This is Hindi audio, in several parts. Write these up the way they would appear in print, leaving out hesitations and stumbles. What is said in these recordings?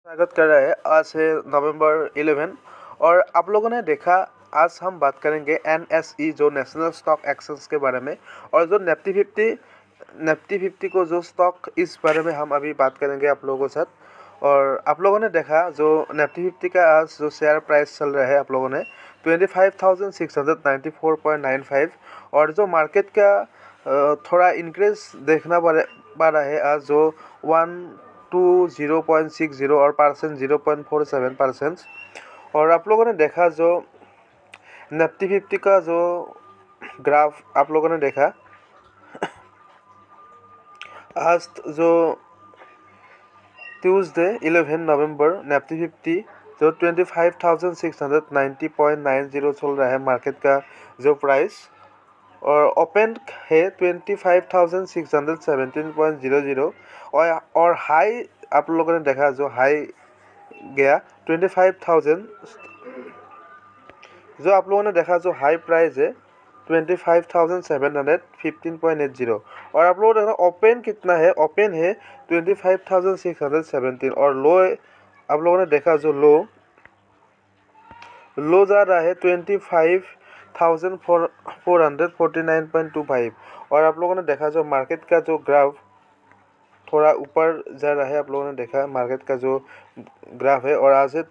स्वागत कर रहे हैं। आज है नवंबर 11 और आप लोगों ने देखा आज हम बात करेंगे NSE जो नेशनल स्टॉक एक्सचेंज के बारे में और जो निफ्टी 50 को जो स्टॉक इस बारे में हम अभी बात करेंगे आप लोगों के साथ। और आप लोगों ने देखा जो निफ्टी 50 का आज जो शेयर प्राइस चल रहा है आप लोगों ने 25,694.95 और जो मार्केट का थोड़ा इंक्रीज देखना पा रहा है आज जो 0.60 और परसेंट 0.47%। और आप लोगों ने देखा जो निफ्टी 50 का जो ग्राफ आप लोगों ने देखा आज जो ट्यूसडे 11 नवंबर निफ्टी 50 जो 25,690.90 चल रहा है मार्केट का जो प्राइस और ओपन है 25,617.00 और हाई आप लोगों ने देखा जो हाई गया 25,000 जो आप लोगों ने देखा जो हाई प्राइस है 25,715.80 और आप लोगों ने देखा ओपन कितना है ओपन है 25,617 और लो आप लोगों ने देखा जो लो जा रहा है 25,449.25 और आप लोगों ने देखा जो मार्केट का जो ग्राफ थोड़ा ऊपर जा रहा है। आप लोगों ने देखा मार्केट का जो ग्राफ है और आज है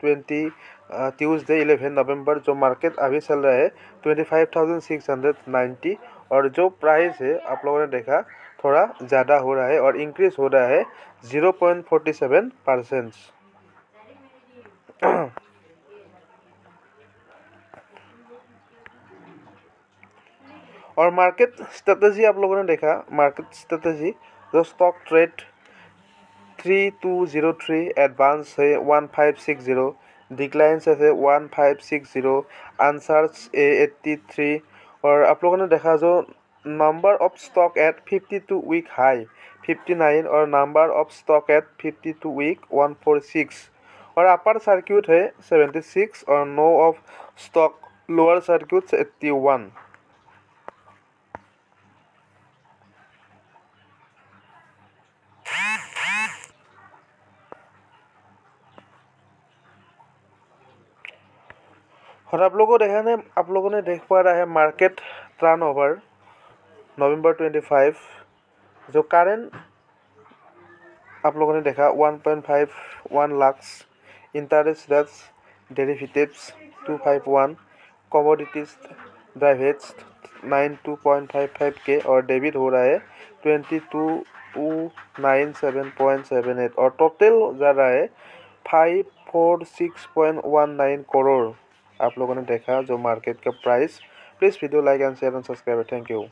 ट्यूसडे 11 नवंबर जो मार्केट अभी चल रहा है 25,690 और जो प्राइस है आप लोगों ने देखा थोड़ा ज़्यादा हो रहा है और इंक्रीज हो रहा है 0.47%। और मार्केट स्ट्रेटजी आप लोगों ने देखा मार्केट स्ट्रेटजी जो स्टॉक ट्रेड 3203 एडवांस है 1560 डिक्लाइंस है 1560 आंसर्स 83 और आप लोगों ने देखा जो number of stock at 52 week high 59 और number of stock at 52 week 146 और अपर सर्किट है 76 और no of stock lower circuit 81। और आप लोगों ने देख पा रहा है मार्केट टर्नओवर नवंबर 25 जो करेंट आप लोगों ने देखा 1.51 lakh interest rates derivatives 251 commodities derivatives 92.55 और डेबिट हो रहा है 22,297.78 और टोटल जा रहा है 546.19 करोड़। आप लोगों ने देखा जो मार्केट का price. Please video like and share and subscribe. Thank you.